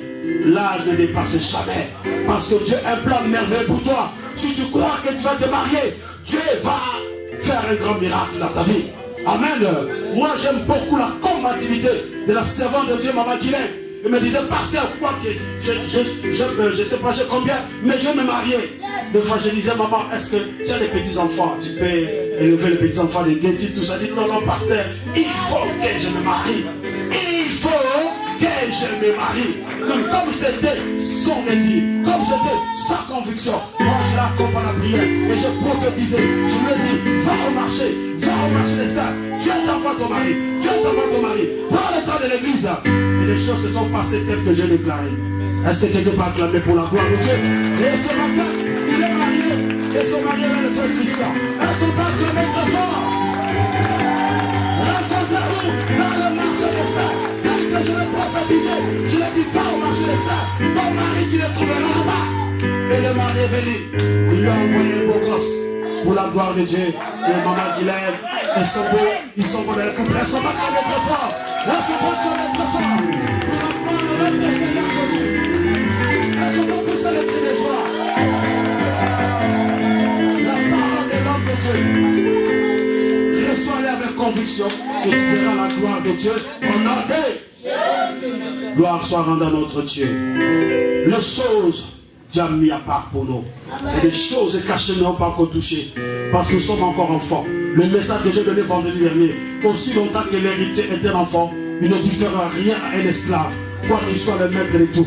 l'âge ne dépasse jamais. Parce que Dieu a un plan merveilleux pour toi. Si tu crois que tu vas te marier, Dieu va faire un grand miracle dans ta vie. Amen. Moi, j'aime beaucoup la combativité de la servante de Dieu, Maman Guylaine. Il me disait, pasteur, quoi que je sais pas combien, mais je vais me marier. Des fois, je disais, maman, est-ce que tu as des petits-enfants? Tu peux élever les petits-enfants, les guettis, tout ça. Je dis, non, non, pasteur, il faut que je me marie. Il faut que je me marie. Donc, comme c'était son désir, comme c'était sa conviction, moi, je l'accompagne à la prière et je prophétisais. Je lui ai dit, va au marché des stades. Dieu t'envoie ton mari, Dieu t'envoie ton mari. Prends le temps de l'église. Et les choses se sont passées telles que j'ai déclaré. Est-ce que quelqu'un peut acclamer pour la gloire de Dieu? Et ce matin, il est marié. Et son mari est le frère Christian. Est-ce qu'on peut acclamer très fort? Rencontrez-vous dans le marché des stades. Tel que je l'ai prophétisé, je l'ai dit, va au marché des stades. Ton mari, tu le trouveras là-bas. Et le mari est venu. Il lui a envoyé un beau gosse. Pour la gloire de Dieu. Et Maman Guylaine, ils sont beaux dans le couple. Est-ce qu'on peut acclamer très fort? Est-ce qu'on peut acclamer très fort? Pour la gloire de notre Seigneur Jésus. Est-ce qu'on peut pousser le cri de joie? La parole de l'homme de Dieu. Reçois-les avec conviction et tu verras la gloire de Dieu en ordre. Gloire soit rendue à notre Dieu. Les choses Dieu a mis à part pour nous. Et des choses cachées n'ont pas encore touché. Parce que nous sommes encore enfants. Le message que j'ai donné vendredi dernier. Aussi longtemps que l'héritier est un enfant, il ne diffère rien à un esclave. Quoi qu'il soit le maître de tout.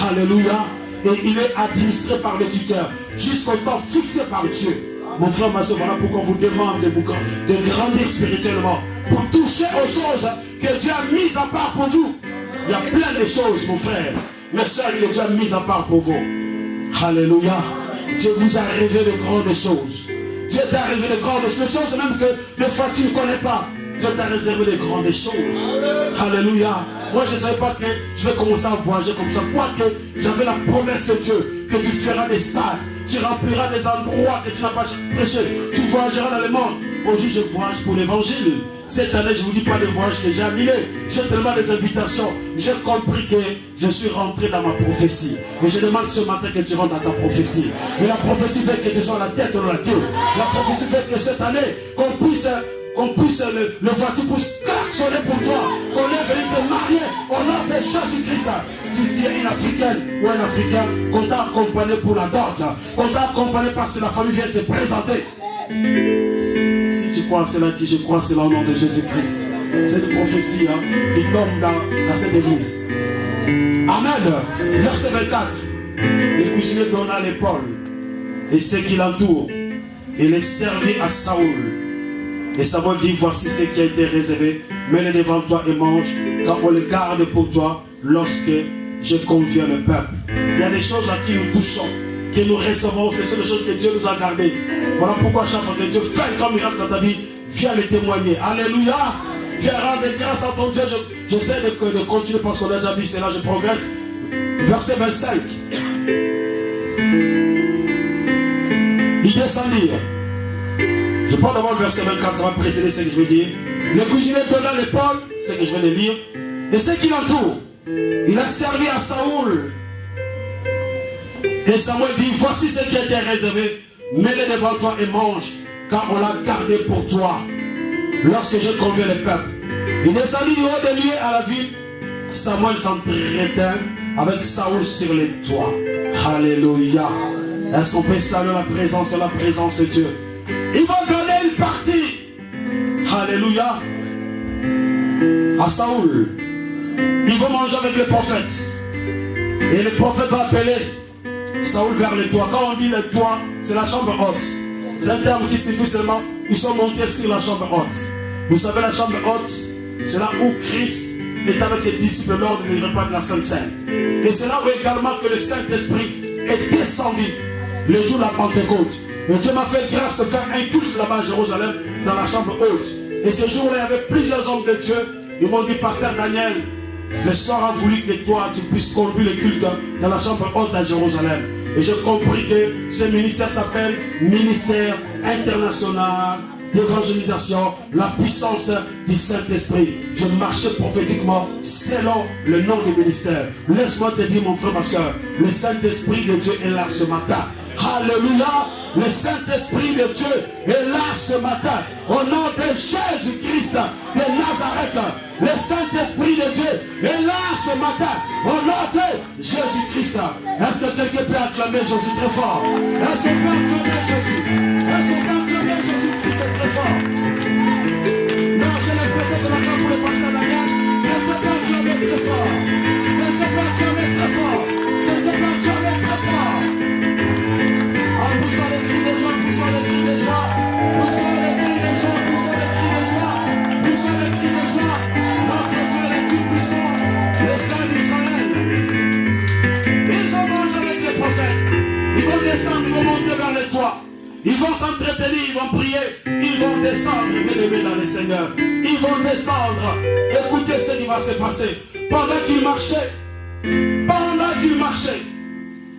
Alléluia. Et il est administré par le tuteur. Jusqu'au temps fixé par Dieu. Mon frère, ma soeur, voilà pourquoi on vous demande de grandir spirituellement. Pour toucher aux choses que Dieu a mises à part pour vous. Il y a plein de choses, mon frère. Mais celles que Dieu a mises à part pour vous. Alléluia. Dieu vous a révélé de grandes choses. Dieu t'a révélé de grandes choses, même que des fois tu ne connais pas. Dieu t'a réservé de grandes choses. Alléluia. Moi je ne savais pas que je vais commencer à voyager comme ça. Quoique j'avais la promesse de Dieu que tu feras des stades. Tu rempliras des endroits que tu n'as pas prêché. Tu voyageras dans le monde. Aujourd'hui je voyage pour l'évangile. Cette année je ne vous dis pas de voyage que j'ai annulé. J'ai tellement des invitations. J'ai compris que je suis rentré dans ma prophétie. Et je demande ce matin que tu rentres dans ta prophétie. Et la prophétie fait que tu sois la tête ou la queue. La prophétie fait que cette année, qu'on puisse le voiture pour klaxonner pour toi. Qu'on est venu te marier au nom de Jésus-Christ. Si tu es une Africaine ou un Africain, qu'on t'a accompagné pour la dot. Qu'on t'a accompagné parce que la famille vient se présenter. Si tu crois cela, je crois cela au nom de Jésus-Christ. C'est une prophétie qui tombe dans cette église. Amen. Verset 24. Les cuisiniers donna l'épaule et ceux qui l'entourent et les servit à Saoul. Et Samuel dit, voici ce qui a été réservé, mets-le devant toi et mange, car on le garde pour toi lorsque je conviens le peuple. Il y a des choses à qui nous touchons, que nous recevons, ce sont des choses que Dieu nous a gardées. Voilà pourquoi chaque fois que Dieu fait un grand miracle dans ta vie, viens le témoigner. Alléluia. Viens rendre grâce à ton Dieu. J'essaie de continuer parce qu'on a déjà vu cela, je progresse. Verset 25. descendirent. Je prends d'abord le verset 24, ça va précéder ce que je vais dire. Le cuisinier donna l'épaule, ce que je vais lire, et ce qui l'entoure. Il a servi à Saoul. Et Samuel dit, voici ce qui a été réservé, mets-le devant toi et mange, car on l'a gardé pour toi. Lorsque je conviens le peuple, il descendit du haut des lieux à la ville. Samuel s'entretint avec Saoul sur les toits. Alléluia. Est-ce qu'on peut saluer la présence de Dieu? Ils vont donner une partie. Alléluia. À Saoul. Ils vont manger avec le prophète. Et le prophète va appeler Saoul vers les toits. Quand on dit les toits, c'est la chambre haute. C'est un terme qui signifie seulement ils sont montés sur la chambre haute. Vous savez, la chambre haute, c'est là où Christ est avec ses disciples lors du repas de la Sainte Seine. Et c'est là où également que le Saint-Esprit est descendu le jour de la Pentecôte. Et Dieu m'a fait grâce de faire un culte là-bas à Jérusalem, dans la chambre haute. Et ce jour-là, il y avait plusieurs hommes de Dieu. Ils m'ont dit, Pasteur Daniel, le sort a voulu que toi, tu puisses conduire le culte dans la chambre haute à Jérusalem. Et j'ai compris que ce ministère s'appelle Ministère International d'évangélisation, la puissance du Saint-Esprit. Je marchais prophétiquement selon le nom du ministère. Laisse-moi te dire, mon frère, ma soeur, le Saint-Esprit de Dieu est là ce matin. Alléluia. Le Saint-Esprit de Dieu est là ce matin. Au nom de Jésus-Christ de Nazareth. Le Saint-Esprit de Dieu est là ce matin. Au nom de Jésus-Christ. Est-ce que quelqu'un peut acclamer Jésus très fort? Est-ce qu'on peut acclamer Jésus? Est-ce qu'on peut acclamer Jésus-Christ très fort? Non, j'ai l'impression que la pour le pasteur Daniel, quelqu'un peut acclamer très fort. Quelqu'un peut acclamer très fort. Quelqu'un peut acclamer très fort. En poussant les cris des gens, poussant les cris des gens, poussant les cris des gens, poussant les cris des gens, poussant les cris des gens. Notre Dieu est tout puissant, le Saint d'Israël. Ils ont mangé avec les prophètes. Ils vont descendre, ils vont monter vers les toits. Ils vont s'entretenir, ils vont prier. Ils vont descendre, bien-aimés dans le Seigneur. Ils vont descendre. Écoutez ce qui va se passer. Pendant qu'ils marchaient,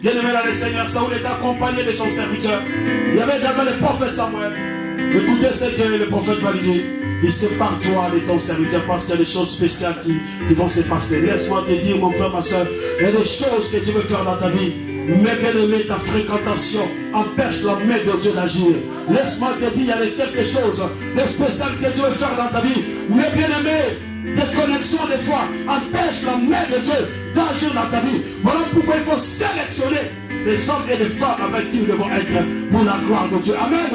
bien-aimé dans le Seigneur, Saoul est accompagné de son serviteur. Il y avait également le prophète Samuel. Écoutez ce que le prophète va lui dire. Il sépare-toi de ton serviteur parce qu'il y a des choses spéciales qui vont se passer. Laisse-moi te dire, mon frère, ma soeur, il y a des choses que tu veux faire dans ta vie. Mais bien-aimé, ta fréquentation empêche la main de Dieu d'agir. Laisse-moi te dire, il y a quelque chose de spécial que tu veux faire dans ta vie. Mais bien-aimé, tes connexions des fois empêchent la main de Dieu d'agir dans ta vie. Voilà pourquoi il faut sélectionner des hommes et des femmes avec qui nous devons être pour la gloire de Dieu. Amen.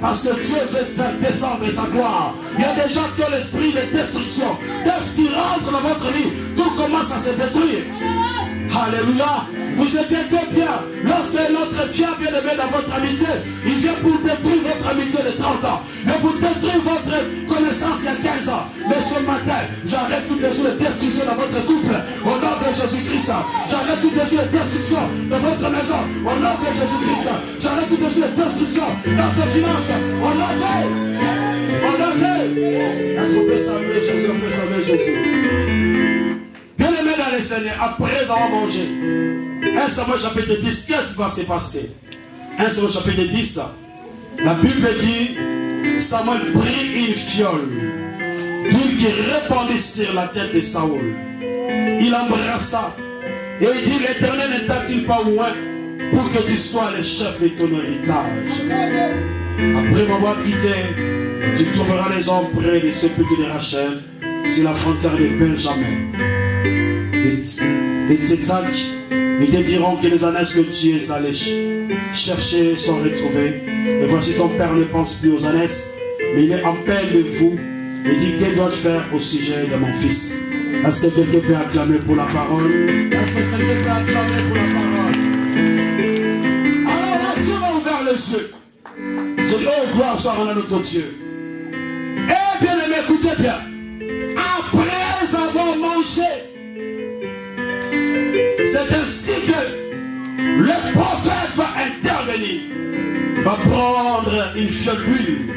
Parce que Dieu veut faire descendre sa gloire. Il y a des gens qui ont l'esprit de destruction. Dès qu'ils rentrent dans votre vie, tout commence à se détruire. Alléluia. Vous étiez deux bien. Lorsque l'autre vient bien aimé dans votre amitié, il vient pour détruire votre amitié de 30 ans. Et pour détruire votre connaissance il y a 15 ans. Mais ce matin, j'arrête toutes les destructions dans votre couple. Au nom de Jésus-Christ. J'arrête toutes les destructions dans votre maison. Au nom de Jésus-Christ. J'arrête toutes les destructions dans tes finances. Au nom de... Est-ce qu'on peut saluer Jésus? On peut saluer Jésus. Bien-aimé dans les Seigneur, après avoir mangé, 1 Samuel chapitre 10, qu'est-ce qui va se passer? 1 Samuel chapitre 10, la Bible dit, Samuel prit une fiole d'huile qui répandit sur la tête de Saoul. Il embrassa et il dit, l'Éternel n'est-il pas loin pour que tu sois le chef de ton héritage? Après m'avoir quitté, tu trouveras les hommes près des sépulcres de Rachel sur la frontière de Benjamin. Les Tzetzak, ils te diront que les ânesses que tu es allé chercher sont retrouvées. Et voici ton père ne pense plus aux ânesses, mais il est en paix de vous et dit que dois-je faire au sujet de mon fils? Est-ce que quelqu'un peut acclamer pour la parole? Est-ce que quelqu'un peut acclamer pour la parole? Alors là, Dieu m'a ouvert les yeux. Je dis, oh gloire soit à notre Dieu. Eh bien aimé, écoutez bien. Après avoir mangé, c'est ainsi que le prophète va intervenir, va prendre une fiole d'huile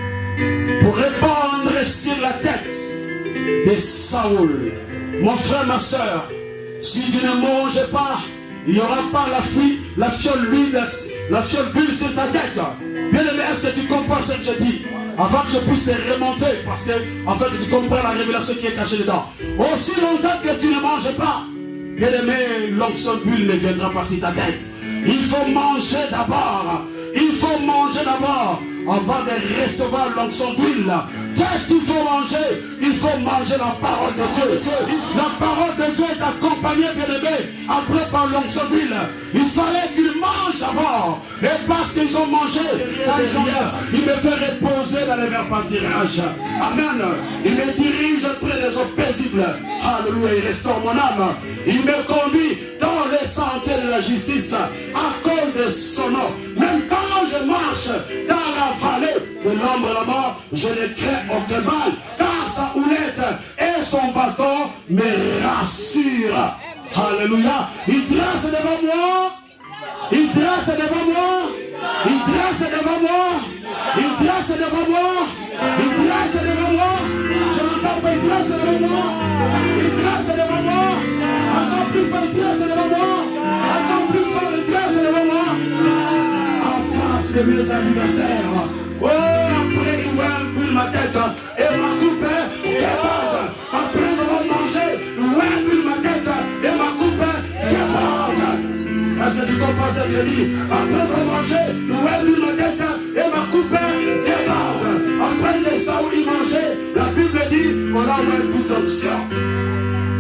pour répandre sur la tête de Saoul. Mon frère, ma soeur, si tu ne manges pas, il n'y aura pas la fiole d'huile sur ta tête. Bien aimé, est-ce que tu comprends ce que je dis? Avant que je puisse te remonter, parce que afin que tu comprennes la révélation qui est cachée dedans. Aussi longtemps que tu ne manges pas, bien aimé, l'onction d'huile ne viendra pas sur ta tête. Il faut manger d'abord. Il faut manger d'abord avant de recevoir l'onction d'huile. Qu'est-ce qu'il faut manger? Il faut manger la parole de Dieu. La parole de Dieu est accompagnée, bien aimé, après par l'onction d'huile. Il fallait qu'ils mangent d'abord. Et parce qu'ils ont mangé, il me fait reposer dans les verts pâtirages. Amen. Il me dirige près des eaux paisibles. Alléluia, il restaure mon âme. Il me conduit dans les sentiers de la justice à cause de son nom. Même quand je marche dans la vallée de l'ombre de la mort, je ne crains aucun mal, car sa houlette et son bâton me rassurent. Alléluia. Il dresse devant moi. Il dresse devant moi. Il dresse devant moi. Il dresse devant moi. Il dresse devant moi. Je n'entends pas, il dresse devant moi. Il dresse devant moi. Encore plus fort, il dresse devant moi. Encore plus fort, il dresse devant moi. En face de mes anniversaires. Oh, après il ouin ma tête et ma coupe qu'éborde. Après avoir mangé, il ouin ma tête et ma coupe qu'éborde. Est-ce que tu comprends ce que je dis? Après avoir mangé, il ouin ma tête et ma coupe qu'éborde. Après que Saoul y mangeait, la Bible dit, on a ouin toute onction.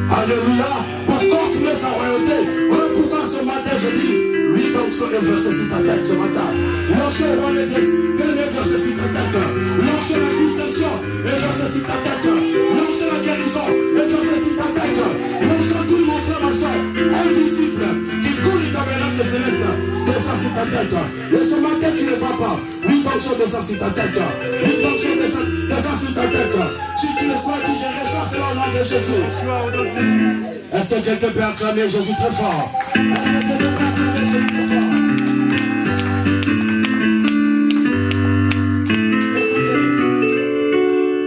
Alléluia. Pour confirmer sa royauté. Voilà pourquoi ce matin je dis, lui l'onction est versée sur ta tête ce matin. L'onction est versée sur ta tête. L'onction de la distinction est versée sur ta tête. L'onction de la guérison est versée sur ta tête. L'onction de tout mon frère, ma soeur, un disciple qui coule les tabernacles célestes descend sur ta tête. Et ce matin tu ne vois pas. Lui l'onction descend sur ta tête. Lui l'onction descend sur ta tête. Si tu ne crois que je ressens, c'est au nom de Jésus. Est-ce que quelqu'un peut acclamer Jésus très fort? Est-ce que quelqu'un peut acclamer Jésus très fort? Écoutez,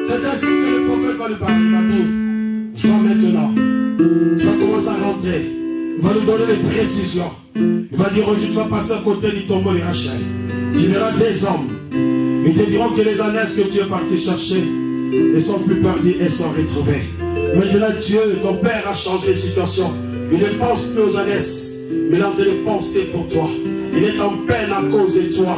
c'est ainsi que le prophète va lui parler. Il va dire, va maintenant, tu vas commencer à rentrer. Il va nous donner des précisions. Il va dire, aujourd'hui tu vas passer à côté du tombeau de Rachel. Tu verras des hommes. Ils te diront que les ânesses que tu es parti chercher ne sont plus perdus et sont retrouvés. Maintenant Dieu, ton Père a changé les situations. Il ne pense plus aux ânesses, mais il est en train de penser pour toi. Il est en peine à cause de toi.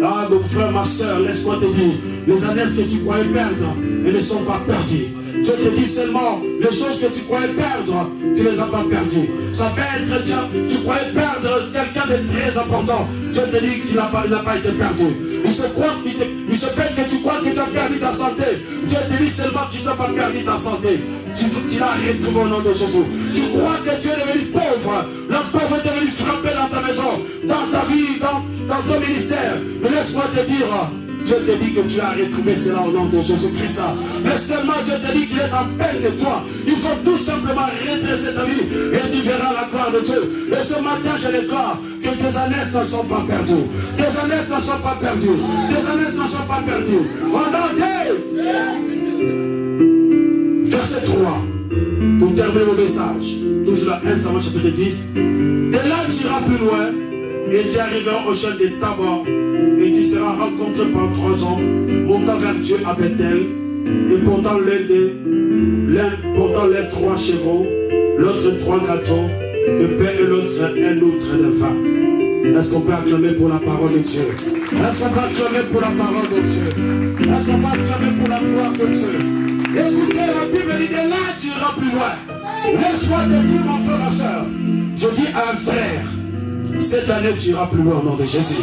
Ah mon frère, ma soeur, laisse-moi te dire, les ânesses que tu croyais perdre, elles ne sont pas perdues. Dieu te dit seulement, les choses que tu croyais perdre, tu ne les as pas perdues. Ça peut être, tu croyais perdre quelqu'un de très important. Dieu te dit qu'il n'a pas été perdu. Il se peut que tu crois que tu as perdu ta santé. Dieu te dit seulement qu'il n'a pas perdu ta santé. Tu l'as retrouvé au nom de Jésus. Tu crois que tu es devenu pauvre. La pauvreté est venue frapper dans ta maison, dans ta vie, dans ton ministère. Mais laisse-moi te dire, Dieu te dit que tu as retrouvé cela au nom de Jésus-Christ. Mais seulement Dieu te dit qu'il est en peine de toi. Il faut tout simplement redresser ta vie et tu verras la gloire de Dieu. Et ce matin, je déclare que tes ânesses ne sont pas perdues. Tes ânesses ne sont pas perdues. Tes ânesses ne sont pas perdues. Au nom de verset 3. Pour terminer mon message. Toujours là, 1 Samuel chapitre 10. Et là, tu iras plus loin. Et tu arriveras au chêne de Tabor. Et tu seras rencontré par 3 hommes montant vers Dieu à Bethel. Et portant les 3 chevaux, l'autre 3 gâteaux de pain et l'autre un outre de vin. Est-ce qu'on peut acclamer pour la parole de Dieu? Est-ce qu'on peut acclamer pour la parole de Dieu? Est-ce qu'on peut acclamer pour la gloire de Dieu? Écoutez, la Bible dit de là tu iras plus loin. Laisse-moi te dire, mon frère, ma soeur. Je dis à un frère, cette année tu iras plus loin au nom de Jésus.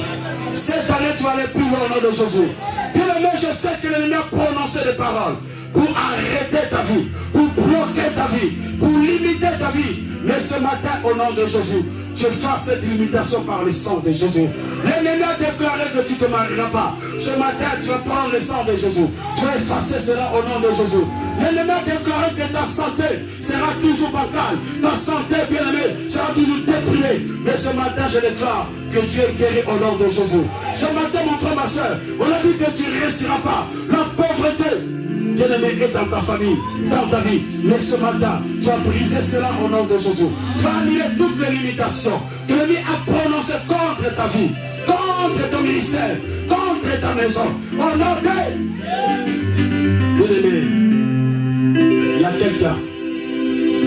Cette année tu vas aller plus loin au nom de Jésus. Bien aimé, je sais que l'ennemi a prononcé des paroles pour arrêter ta vie, pour bloquer ta vie, pour limiter ta vie. Mais ce matin, au nom de Jésus, je fais cette limitation par le sang de Jésus. L'ennemi a déclaré que tu ne te marieras pas. Ce matin, tu vas prendre le sang de Jésus. Tu vas effacer cela au nom de Jésus. L'ennemi a déclaré que ta santé sera toujours bancale. Ta santé, bien aimée, sera toujours déprimée. Mais ce matin, je déclare que tu es guéri au nom de Jésus. Ce matin, mon frère, ma soeur, on a dit que tu ne réussiras pas. La pauvreté, bien-aimé, est dans ta famille, dans ta vie. Mais ce matin, tu vas briser cela au nom de Jésus. Tu vas annuler toutes les limitations que l'ennemi a prononcées contre ta vie, contre ton ministère, contre ta maison. Au nom de... Bien-aimé, il y a quelqu'un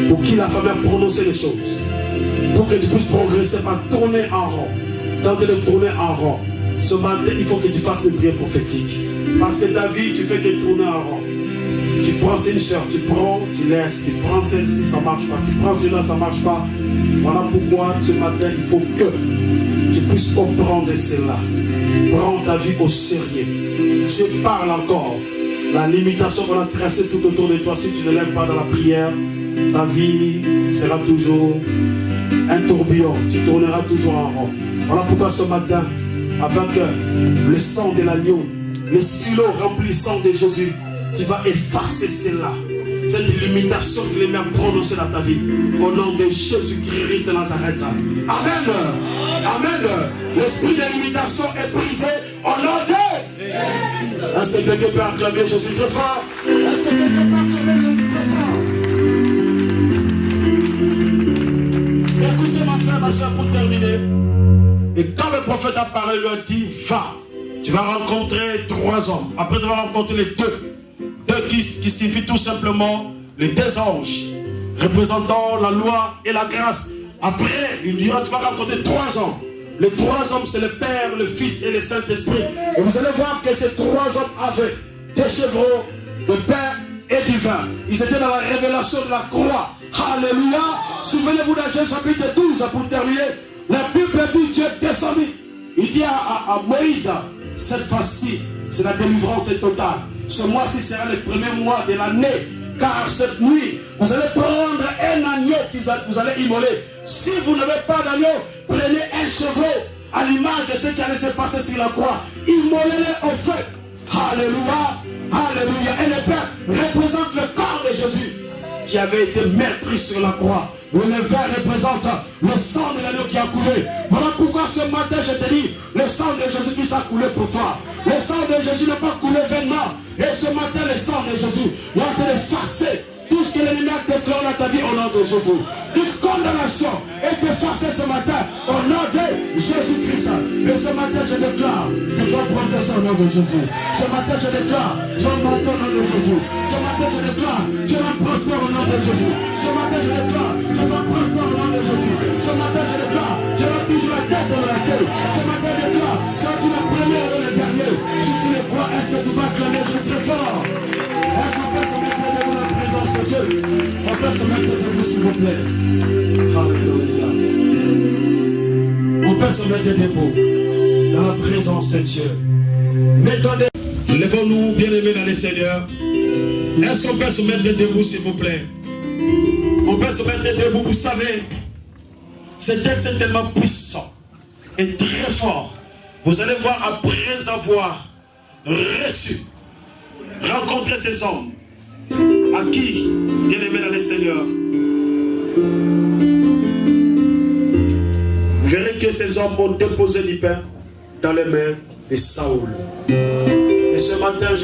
pour qui la femme a prononcé les choses. Pour que tu puisses progresser, pas tourner en rond. Tenter de tourner en rond. Ce matin, il faut que tu fasses une prière prophétique. Parce que ta vie, tu fais que tourner en rond. Tu prends une soeur, tu prends, tu laisses, tu prends celle-ci, ça ne marche pas. Tu prends celui-là, ça ne marche pas. Voilà pourquoi ce matin, il faut que tu puisses comprendre cela. Prends ta vie au sérieux. Tu parles encore. La limitation qu'on a tracée tout autour de toi, si tu ne l'aimes pas dans la prière, ta vie sera toujours un tourbillon. Tu tourneras toujours en rond. Voilà pourquoi ce matin, avec le sang de l'agneau, le stylo rempli du sang de Jésus, tu vas effacer cela. Cette limitation que les mères prononcée dans ta vie. Au nom de Jésus-Christ de Nazareth. Amen. Amen. L'esprit de limitation est brisé au nom de... Est-ce que quelqu'un peut acclamer Jésus très fort? Est-ce que quelqu'un peut acclamer Jésus très fort? Écoutez ma frère, ma soeur, pour terminer. Et quand le prophète a parlé, il lui a dit, va. Tu vas rencontrer 3 hommes. Après, tu vas rencontrer les deux. Deux qui signifient tout simplement les 2 anges, représentant la loi et la grâce. Après, il dira, tu vas rencontrer 3 hommes. Les 3 hommes, c'est le Père, le Fils et le Saint-Esprit. Et vous allez voir que ces 3 hommes avaient des chevreaux de pain et du vin. Ils étaient dans la révélation de la croix. Alléluia. Souvenez-vous dans Genèse chapitre 12, pour terminer. La Bible dit, Dieu est descendu. Il dit à Moïse, cette fois-ci, c'est la délivrance totale. Ce mois-ci sera le premier mois de l'année. Car cette nuit, vous allez prendre un agneau que vous allez immoler. Si vous n'avez pas d'agneau, prenez un chevreau à l'image de ce qui allait se passer sur la croix. Immolez-le au feu. Alléluia. Alléluia. Et le Père représente le corps de Jésus qui avait été meurtri sur la croix. Le verre représente le sang de l'agneau qui a coulé. Voilà pourquoi ce matin je te dis, le sang de Jésus qui a coulé pour toi. Le sang de Jésus n'a pas coulé vainement. Et ce matin, le sang de Jésus va te effacer tout ce que l'ennemi a déclaré dans ta vie au nom de Jésus. Toute condamnation est effacée ce matin au nom de Jésus-Christ. Et ce matin, je déclare que tu vas progresser au nom de Jésus. Ce matin, je déclare que tu vas monter au nom de Jésus. Ce matin, je déclare que tu vas prospérer au nom de Jésus. Ce matin, je déclare que tu vas prospérer au nom de Jésus. Ce matin, je déclare que tu auras toujours la tête dans laquelle. Ce matin, je déclare que tu la première et le dernier. Si tu le crois, est-ce que tu vas acclamer Jésus très fort? Est-ce qu'on peut se mettre devant la présence de Dieu? On peut se mettre debout, s'il vous plaît. Alléluia. On peut se mettre debout dans la présence de Dieu. Levons-nous, bien-aimés dans le Seigneur. Est-ce qu'on peut se mettre debout, s'il vous plaît? On peut se mettre debout, vous savez. Ce texte est tellement puissant et très fort. Vous allez voir, après avoir reçu, rencontré ces hommes, à qui, bien-aimés dans le Seigneur, vous verrez que ces hommes ont déposé du pain dans les mains de Saoul. Et ce matin,